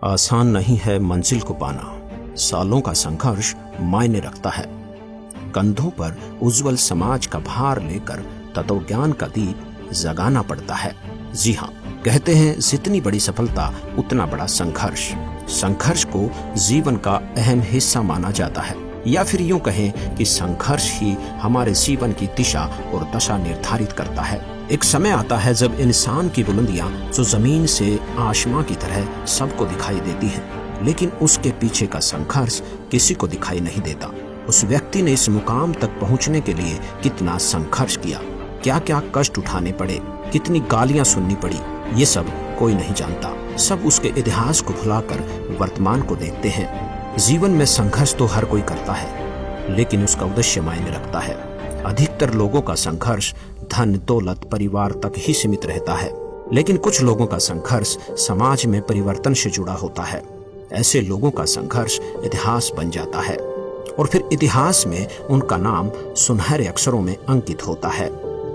आसान नहीं है मंजिल को पाना, सालों का संघर्ष मायने रखता है। कंधों पर उज्जवल समाज का भार लेकर तत्वज्ञान का दीप जगाना पड़ता है। जी हाँ, कहते हैं जितनी बड़ी सफलता उतना बड़ा संघर्ष। संघर्ष को जीवन का अहम हिस्सा माना जाता है, या फिर यूं कहें कि संघर्ष ही हमारे जीवन की दिशा और दशा निर्धारित करता है। एक समय आता है जब इंसान की बुलंदियां जो जमीन से आसमां की तरह सबको दिखाई देती हैं, लेकिन उसके पीछे का संघर्ष किसी को दिखाई नहीं देता। उस व्यक्ति ने इस मुकाम तक पहुंचने के लिए कितना संघर्ष किया, क्या क्या कष्ट उठाने पड़े, कितनी गालियां सुननी पड़ी, ये सब कोई नहीं जानता। सब उसके इतिहास को भुलाकर वर्तमान को देखते हैं। जीवन में संघर्ष तो हर कोई करता है, लेकिन उसका उद्देश्य मायने रखता है। अधिकतर लोगों का संघर्ष धन दौलत परिवार तक ही सीमित रहता है, लेकिन कुछ लोगों का संघर्ष समाज में परिवर्तन से जुड़ा होता है। ऐसे लोगों का संघर्ष इतिहास बन जाता है और फिर इतिहास में उनका नाम सुनहरे अक्षरों में अंकित होता है।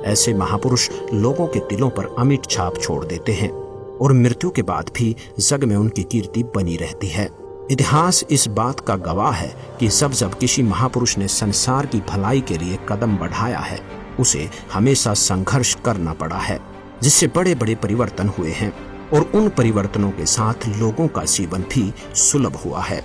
ऐसे महापुरुष लोगों के दिलों पर अमिट छाप छोड़ देते हैं और मृत्यु के बाद भी जग में उनकी कीर्ति बनी रहती है। इतिहास इस बात का गवाह है कि जब किसी महापुरुष ने संसार की भलाई के लिए कदम बढ़ाया है, उसे हमेशा संघर्ष करना पड़ा है, जिससे बड़े बड़े परिवर्तन हुए हैं और उन परिवर्तनों के साथ लोगों का जीवन भी सुलभ हुआ है।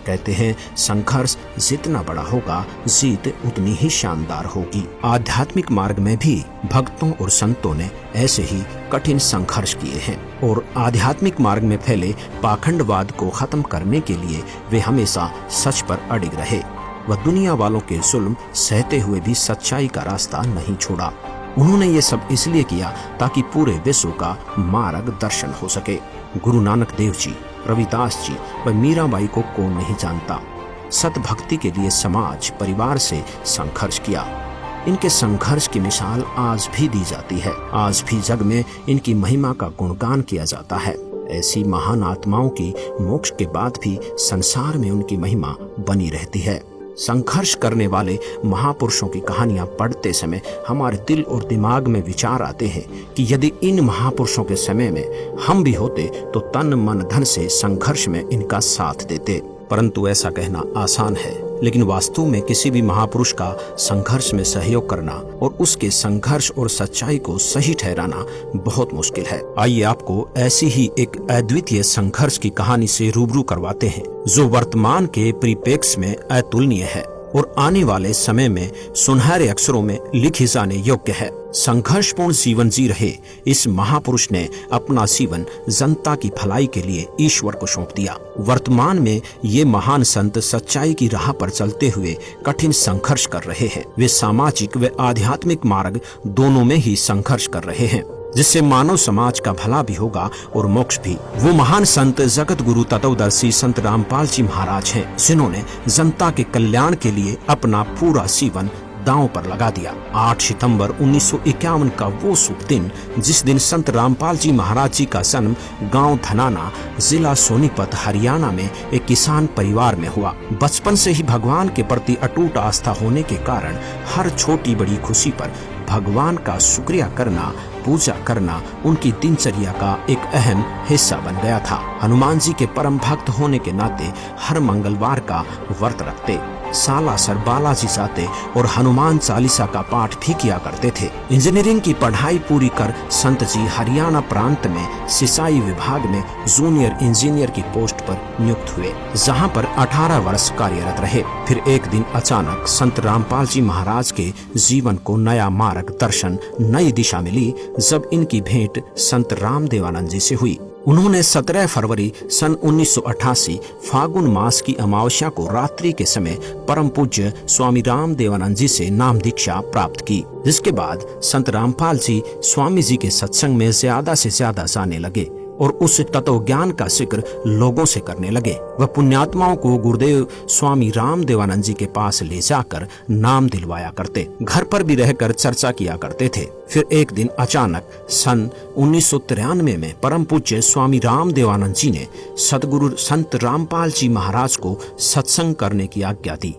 कहते हैं संघर्ष जितना बड़ा होगा, जीत उतनी ही शानदार होगी। आध्यात्मिक मार्ग में भी भक्तों और संतों ने ऐसे ही कठिन संघर्ष किए हैं और आध्यात्मिक मार्ग में फैले पाखंडवाद को खत्म करने के लिए वे हमेशा सच पर अड़िग रहे। वह दुनिया वालों के जुल्म सहते हुए भी सच्चाई का रास्ता नहीं छोड़ा। उन्होंने ये सब इसलिए किया ताकि पूरे विश्व का मार्गदर्शन हो सके। गुरु नानक देव जी, रविदास जी व मीराबाई को कौन नहीं जानता। सत भक्ति के लिए समाज परिवार से संघर्ष किया। इनके संघर्ष की मिसाल आज भी दी जाती है। आज भी जग में इनकी महिमा का गुणगान किया जाता है। ऐसी महान आत्माओं की मोक्ष के बाद भी संसार में उनकी महिमा बनी रहती है। संघर्ष करने वाले महापुरुषों की कहानियां पढ़ते समय हमारे दिल और दिमाग में विचार आते हैं कि यदि इन महापुरुषों के समय में हम भी होते तो तन मन धन से संघर्ष में इनका साथ देते। परंतु ऐसा कहना आसान है, लेकिन वास्तव में किसी भी महापुरुष का संघर्ष में सहयोग करना और उसके संघर्ष और सच्चाई को सही ठहराना बहुत मुश्किल है। आइए आपको ऐसी ही एक अद्वितीय संघर्ष की कहानी से रूबरू करवाते हैं, जो वर्तमान के परिप्रेक्ष्य में अतुलनीय है और आने वाले समय में सुनहरे अक्षरों में लिखी जाने योग्य है। संघर्षपूर्ण जीवन जी रहे इस महापुरुष ने अपना जीवन जनता की भलाई के लिए ईश्वर को सौंप दिया। वर्तमान में ये महान संत सच्चाई की राह पर चलते हुए कठिन संघर्ष कर रहे हैं। वे सामाजिक व आध्यात्मिक मार्ग दोनों में ही संघर्ष कर रहे हैं, जिससे मानव समाज का भला भी होगा और मोक्ष भी। वो महान संत जगत गुरु तत्वदर्शी संत रामपाल जी महाराज हैं, जिन्होंने जनता के कल्याण के लिए अपना पूरा जीवन दांव पर लगा दिया। 8 सितंबर 1951 का वो शुभ दिन, जिस दिन संत रामपाल जी महाराज जी का जन्म गांव धनाना, जिला सोनीपत, हरियाणा में एक किसान परिवार में हुआ। बचपन से ही भगवान के प्रति अटूट आस्था होने के कारण हर छोटी बड़ी खुशी पर भगवान का शुक्रिया करना, पूजा करना उनकी दिनचर्या का एक अहम हिस्सा बन गया था। हनुमान जी के परम भक्त होने के नाते हर मंगलवार का व्रत रखते, सालासर बालाजी जाते और हनुमान चालीसा का पाठ भी किया करते थे। इंजीनियरिंग की पढ़ाई पूरी कर संत जी हरियाणा प्रांत में सिंचाई विभाग में जूनियर इंजीनियर की पोस्ट पर नियुक्त हुए, जहां पर 18 वर्ष कार्यरत रहे। फिर एक दिन अचानक संत रामपाल जी महाराज के जीवन को नया मार्गदर्शन, नई दिशा मिली जब इनकी भेंट संत रामदेवानंद जी से हुई। उन्होंने 17 फरवरी सन 1988 फागुन मास की अमावस्या को रात्रि के समय परम पूज्य स्वामी रामदेवानंद जी से नाम दीक्षा प्राप्त की, जिसके बाद संत रामपाल जी स्वामी जी के सत्संग में ज्यादा से ज्यादा जाने लगे और उस तत्व ज्ञान का जिक्र लोगों से करने लगे। वह पुण्यात्माओं को गुरुदेव स्वामी रामदेवानंद जी के पास ले जाकर नाम दिलवाया करते, घर पर भी रहकर चर्चा किया करते थे। फिर एक दिन अचानक सन 1993 में परम पूज्य स्वामी रामदेवानंद जी ने सदगुरु संत रामपाल जी महाराज को सत्संग करने की आज्ञा दी।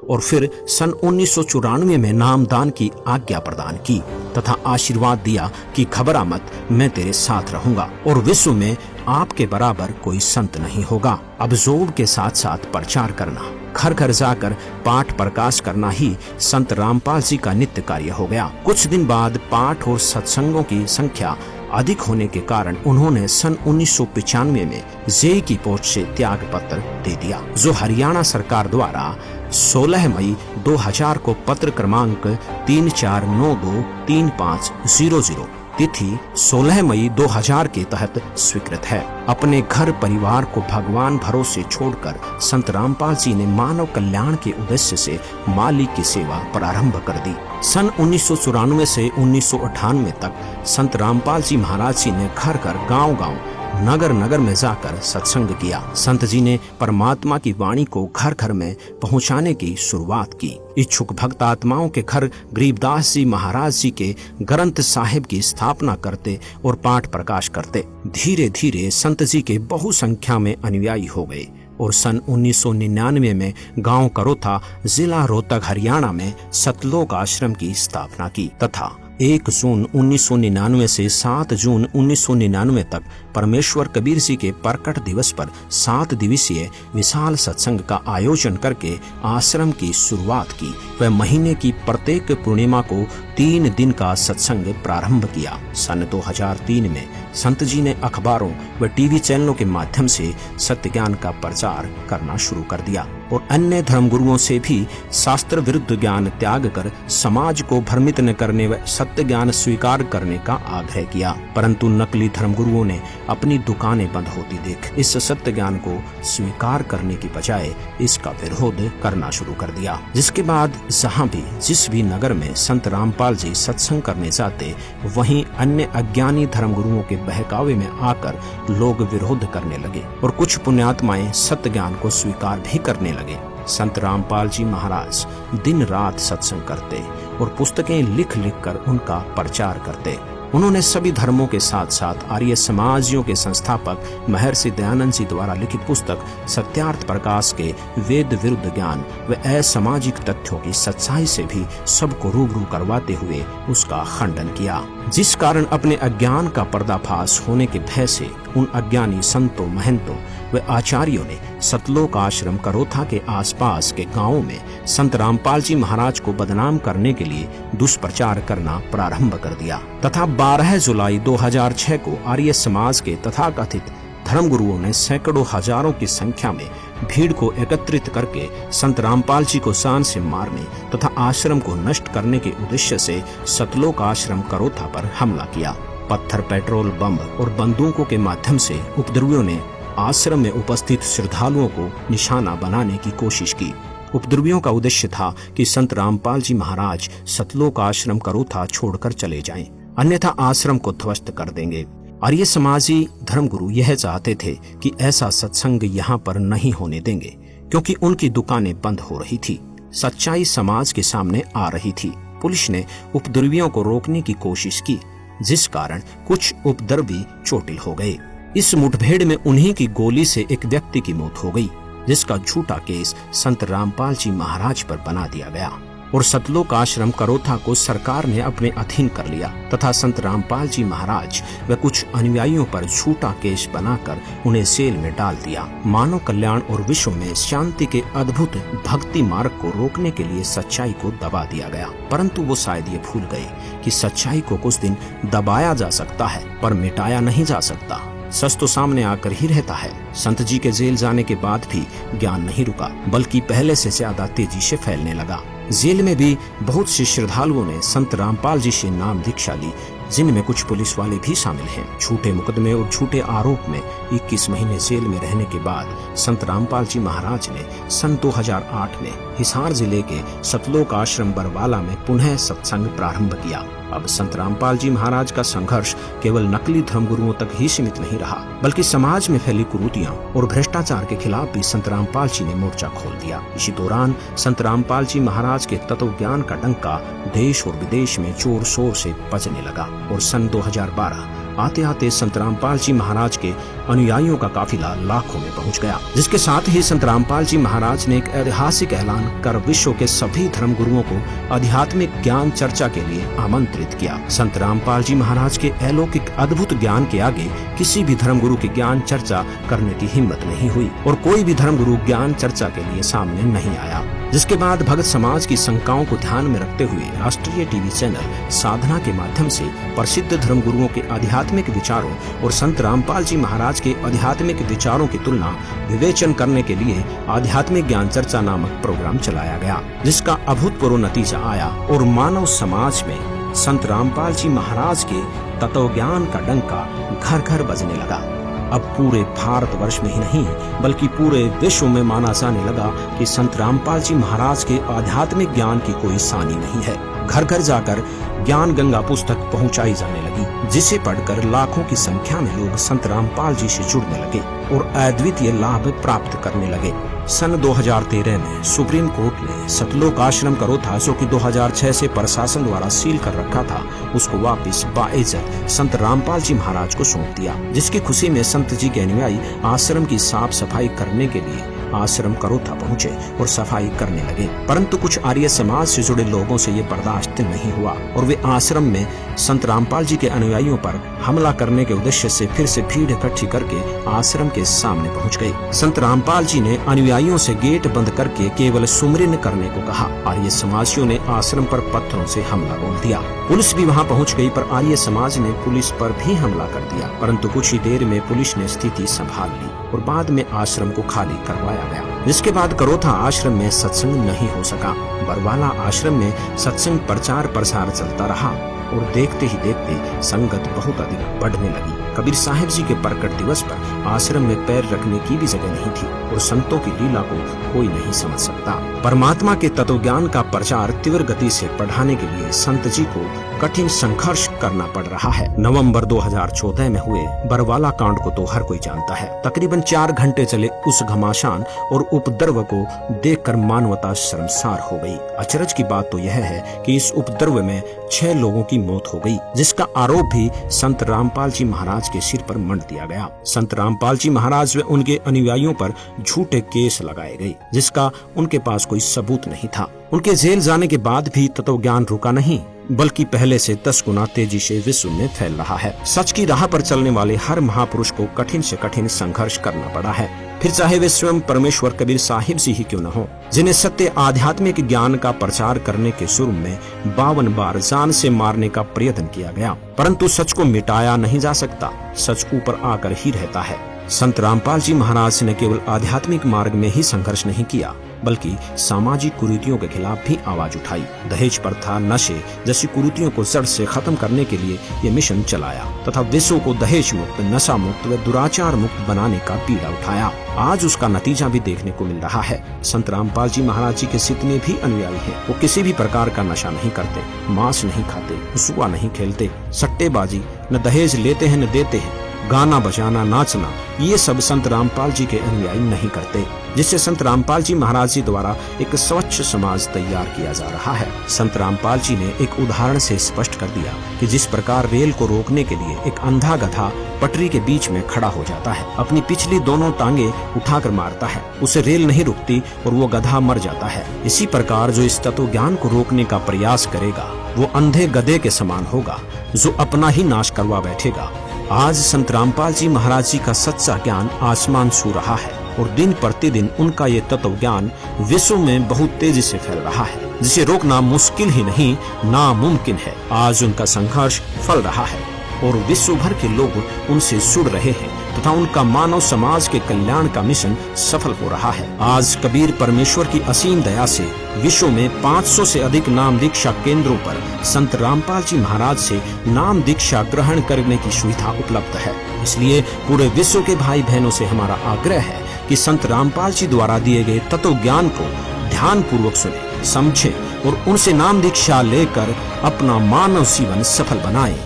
और फिर सन 1994 में नामदान की आज्ञा प्रदान की तथा आशीर्वाद दिया कि घबरा मत, मैं तेरे साथ रहूंगा और विश्व में आपके बराबर कोई संत नहीं होगा। अब जोब के साथ साथ प्रचार करना, घर घर जाकर पाठ प्रकाश करना ही संत रामपाल जी का नित्य कार्य हो गया। कुछ दिन बाद पाठ और सत्संगों की संख्या अधिक होने के कारण उन्होंने सन 1995 में जेई की पोस्ट से त्याग पत्र दे दिया, जो हरियाणा सरकार द्वारा 16 मई 2000 को पत्र क्रमांक 34923500 तिथि 16 मई 2000 के तहत स्वीकृत है। अपने घर परिवार को भगवान भरोसे छोड़कर संत रामपाल जी ने मानव कल्याण के उद्देश्य से मालिक की सेवा प्रारंभ कर दी। सन 1994 से 1998 तक संत रामपाल जी महाराज जी ने घर घर, गांव-गांव, नगर नगर में जाकर सत्संग किया। संत जी ने परमात्मा की वाणी को घर घर में पहुंचाने की शुरुआत की। इच्छुक भक्त आत्माओं के घर गरीबदास जी महाराज जी के ग्रंथ साहिब की स्थापना करते और पाठ प्रकाश करते। धीरे धीरे संत जी के बहु संख्या में अनुयायी हो गए और सन 1999 में गांव करोथा, जिला रोहतक, हरियाणा में सतलोक आश्रम की स्थापना की तथा 1 जून 1999 से 7 जून 1999 तक परमेश्वर कबीर जी के प्रकट दिवस पर 7 दिवसीय विशाल सत्संग का आयोजन करके आश्रम की शुरुआत की। वह महीने की प्रत्येक पूर्णिमा को 3 दिन का सत्संग प्रारंभ किया। सन 2003 में संत जी ने अखबारों व टीवी चैनलों के माध्यम से सत्य ज्ञान का प्रचार करना शुरू कर दिया और अन्य धर्मगुरुओं से भी शास्त्र विरुद्ध ज्ञान त्याग कर समाज को भ्रमित न करने व सत्य ज्ञान स्वीकार करने का आग्रह किया। परंतु नकली धर्मगुरुओं ने अपनी दुकानें बंद होती देख इस सत्य ज्ञान को स्वीकार करने की बजाय इसका विरोध करना शुरू कर दिया। जिसके बाद जहाँ भी जिस भी नगर में संत रामपाल जी सत्संग करने जाते, वहीं अन्य अज्ञानी धर्मगुरुओं के बहकावे में आकर लोग विरोध करने लगे और कुछ पुण्यात्माएं सत्य ज्ञान को स्वीकार भी करने लगे। संत रामपाल जी महाराज दिन रात सत्संग करते और पुस्तकें लिख लिख कर उनका प्रचार करते। उन्होंने सभी धर्मों के साथ साथ आर्य समाजियों के संस्थापक महर्षि दयानंद जी द्वारा लिखित पुस्तक सत्यार्थ प्रकाश के वेद विरुद्ध ज्ञान व असामाजिक तथ्यों की सच्चाई से भी सबको रूबरू करवाते हुए उसका खंडन किया, जिस कारण अपने अज्ञान का पर्दाफाश होने के भय से उन अज्ञानी संतों, महंतों व आचार्यों ने सतलोक आश्रम करोथा के आसपास के गांवों में संत रामपाल जी महाराज को बदनाम करने के लिए दुष्प्रचार करना प्रारंभ कर दिया तथा 12 जुलाई 2006 को आर्य समाज के तथाकथित धर्मगुरुओं ने सैकड़ों हजारों की संख्या में भीड़ को एकत्रित करके संत रामपाल जी को शान से मारने तथा आश्रम को नष्ट करने के उद्देश्य से सतलोक आश्रम करोथा पर हमला किया। पत्थर, पेट्रोल, बम और बंदूकों के माध्यम से उपद्रवियों ने आश्रम में उपस्थित श्रद्धालुओं को निशाना बनाने की कोशिश की। उपद्रवियों का उद्देश्य था कि संत रामपाल जी महाराज सतलोक आश्रम करोथा छोड़कर चले जाएं, अन्यथा आश्रम को ध्वस्त कर देंगे। आर्य समाजी धर्मगुरु यह चाहते थे कि ऐसा सत्संग यहाँ पर नहीं होने देंगे, क्योंकि उनकी दुकानें बंद हो रही थी। सच्चाई समाज के सामने आ रही थी। पुलिस ने उपद्रवियों को रोकने की कोशिश की, जिस कारण कुछ उपद्रवी चोटिल हो गए। इस मुठभेड़ में उन्हीं की गोली से एक व्यक्ति की मौत हो गई, जिसका झूठा केस संत रामपाल जी महाराज पर बना दिया गया और सतलोक आश्रम करोथा को सरकार ने अपने अधीन कर लिया तथा संत रामपाल जी महाराज व कुछ अनुयायियों पर झूठा केस बनाकर उन्हें जेल में डाल दिया। मानव कल्याण और विश्व में शांति के अद्भुत भक्ति मार्ग को रोकने के लिए सच्चाई को दबा दिया गया, परंतु वो शायद ये भूल गए कि सच्चाई को कुछ दिन दबाया जा सकता है पर मिटाया नहीं जा सकता। सच तो सामने आकर ही रहता है। संत जी के जेल जाने के बाद भी ज्ञान नहीं रुका, बल्कि पहले से ज्यादा तेजी से फैलने लगा। जेल में भी बहुत से श्रद्धालुओं ने संत रामपाल जी से नाम दीक्षा ली, जिनमें कुछ पुलिस वाले भी शामिल हैं। झूठे मुकदमे और झूठे आरोप में 21 महीने जेल में रहने के बाद संत रामपाल जी महाराज ने सन 2008 में हिसार जिले के सतलोक आश्रम बरवाला में पुनः सत्संग प्रारंभ किया। अब संत रामपाल जी महाराज का संघर्ष केवल नकली धर्मगुरुओं तक ही सीमित नहीं रहा, बल्कि समाज में फैली कुरीतियां और भ्रष्टाचार के खिलाफ भी संत रामपाल जी ने मोर्चा खोल दिया। इसी दौरान संत रामपाल जी महाराज के तत्व ज्ञान का डंका देश और विदेश में जोर शोर से बजने लगा और सन 2012 आते आते संत रामपाल जी महाराज के अनुयायियों का काफिला लाखों में पहुंच गया, जिसके साथ ही संत रामपाल जी महाराज ने एक ऐतिहासिक ऐलान कर विश्व के सभी धर्म गुरुओं को आध्यात्मिक ज्ञान चर्चा के लिए आमंत्रित किया। संत रामपाल जी महाराज के अलौकिक अद्भुत ज्ञान के आगे किसी भी धर्म गुरु की ज्ञान चर्चा करने की हिम्मत नहीं हुई और कोई भी धर्म गुरु ज्ञान चर्चा के लिए सामने नहीं आया। जिसके बाद भगत समाज की शंकाओं को ध्यान में रखते हुए राष्ट्रीय टीवी चैनल साधना के माध्यम से प्रसिद्ध धर्म गुरुओं के आध्यात्मिक विचारों और संत रामपाल जी महाराज के आध्यात्मिक विचारों की तुलना विवेचन करने के लिए आध्यात्मिक ज्ञान चर्चा नामक प्रोग्राम चलाया गया, जिसका अभूतपूर्व नतीजा आया और मानव समाज में संत रामपाल जी महाराज के तत्व ज्ञान का डंका घर घर बजने लगा। अब पूरे भारतवर्ष में ही नहीं बल्कि पूरे विश्व में माना जाने लगा कि संत रामपाल जी महाराज के आध्यात्मिक ज्ञान की कोई सानी नहीं है। घर घर जाकर ज्ञान गंगा पुस्तक पहुंचाई जाने लगी, जिसे पढ़कर लाखों की संख्या में लोग संत रामपाल जी से जुड़ने लगे और अद्वितीय लाभ प्राप्त करने लगे। सन 2013 में सुप्रीम कोर्ट ने सतलोक आश्रम करोथा, जो कि 2006 से प्रशासन द्वारा सील कर रखा था, उसको वापस बाइज्जत संत रामपाल जी महाराज को सौंप दिया, जिसकी खुशी में संत जी के अनुयायी आश्रम की साफ सफाई करने के लिए आश्रम करोथा पहुंचे और सफाई करने लगे। परंतु कुछ आर्य समाज से जुड़े लोगों से ये बर्दाश्त नहीं हुआ और वे आश्रम में संत रामपाल जी के अनुयायियों पर हमला करने के उद्देश्य से फिर से भीड़ इकट्ठी करके आश्रम के सामने पहुंच गए। संत रामपाल जी ने अनुयायियों से गेट बंद करके केवल सुमरिन करने को कहा। आर्य समाजियों ने आश्रम पर पत्थरों से हमला बोल दिया। पुलिस भी वहां पहुंच गई, पर आर्य समाज ने पुलिस पर भी हमला कर दिया। परंतु कुछ ही देर में पुलिस ने स्थिति संभाल ली और बाद में आश्रम को खाली करवाया गया। जिसके बाद करोथा आश्रम में सत्संग नहीं हो सका। बरवाला आश्रम में सत्संग प्रचार प्रसार चलता रहा और देखते ही देखते संगत बहुत अधिक बढ़ने लगी। कबीर साहिब जी के प्रकट दिवस पर आश्रम में पैर रखने की भी जगह नहीं थी और संतों की लीला को कोई नहीं समझ सकता। परमात्मा के तत्व ज्ञान का प्रचार तीव्र गति से बढ़ाने के लिए संत जी को कठिन संघर्ष करना पड़ रहा है। नवंबर 2014 में हुए बरवाला कांड को तो हर कोई जानता है। तकरीबन 4 घंटे चले उस घमासान और उपद्रव को देखकर मानवता शर्मसार हो गई। अचरज की बात तो यह है कि इस उपद्रव में 6 लोगों की मौत हो गई, जिसका आरोप भी संत रामपाल जी महाराज के सिर पर मंड दिया गया। संत रामपाल जी महाराज व उनके अनुयायियों पर झूठे केस लगाए गए, जिसका उनके पास कोई सबूत नहीं था। उनके जेल जाने के बाद भी तत्व ज्ञान रुका नहीं, बल्कि पहले से 10 गुना तेजी से विश्व में फैल रहा है। सच की राह पर चलने वाले हर महापुरुष को कठिन से कठिन संघर्ष करना पड़ा है, फिर चाहे वे स्वयं परमेश्वर कबीर साहिब जी ही क्यों न हो, जिन्हें सत्य आध्यात्मिक ज्ञान का प्रचार करने के शुरू में 52 बार जान से मारने का प्रयत्न किया गया, परंतु सच को मिटाया नहीं जा सकता। सच ऊपर आकर ही रहता है। संत रामपाल जी महाराज ने केवल आध्यात्मिक मार्ग में ही संघर्ष नहीं किया, बल्कि सामाजिक कुरीतियों के खिलाफ भी आवाज उठाई। दहेज प्रथा, नशे जैसी कुरीतियों को जड़ से खत्म करने के लिए ये मिशन चलाया तथा विश्व को दहेज मुक्त, नशा मुक्त व दुराचार मुक्त बनाने का बीड़ा उठाया। आज उसका नतीजा भी देखने को मिल रहा है। संत रामपाल जी महाराज जी के जितने भी अनुयायी हैं, वो किसी भी प्रकार का नशा नहीं करते, मांस नहीं खाते, जुआ नहीं खेलते, सट्टेबाजी, न दहेज लेते हैं न देते हैं, गाना बजाना, नाचना, ये सब संत रामपाल जी के अनुयायी नहीं करते, जिससे संत रामपाल जी महाराज जी द्वारा एक स्वच्छ समाज तैयार किया जा रहा है। संत रामपाल जी ने एक उदाहरण से स्पष्ट कर दिया कि जिस प्रकार रेल को रोकने के लिए एक अंधा गधा पटरी के बीच में खड़ा हो जाता है, अपनी पिछली दोनों टांगे उठाकर मारता है, उसे रेल नहीं रुकती और वो गधा मर जाता है। इसी प्रकार जो इस तत्व ज्ञान को रोकने का प्रयास करेगा, वो अंधे गधे के समान होगा, जो अपना ही नाश करवा बैठेगा। आज संत रामपाल जी महाराज जी का सच्चा ज्ञान आसमान छू रहा है और दिन प्रतिदिन उनका ये तत्व ज्ञान विश्व में बहुत तेजी से फैल रहा है, जिसे रोकना मुश्किल ही नहीं, नामुमकिन है। आज उनका संघर्ष फल रहा है और विश्व भर के लोग उनसे जुड़ रहे हैं तथा उनका मानव समाज के कल्याण का मिशन सफल हो रहा है। आज कबीर परमेश्वर की असीम दया से विश्व में 500 से अधिक नाम दीक्षा केंद्रों पर संत रामपाल जी महाराज से नाम दीक्षा ग्रहण करने की सुविधा उपलब्ध है। इसलिए पूरे विश्व के भाई बहनों से हमारा आग्रह है कि संत रामपाल जी द्वारा दिए गए तत्व ज्ञान को ध्यान पूर्वक सुने, समझे और उनसे नाम दीक्षा लेकर अपना मानव जीवन सफल बनाएं।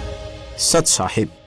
सत साहिब।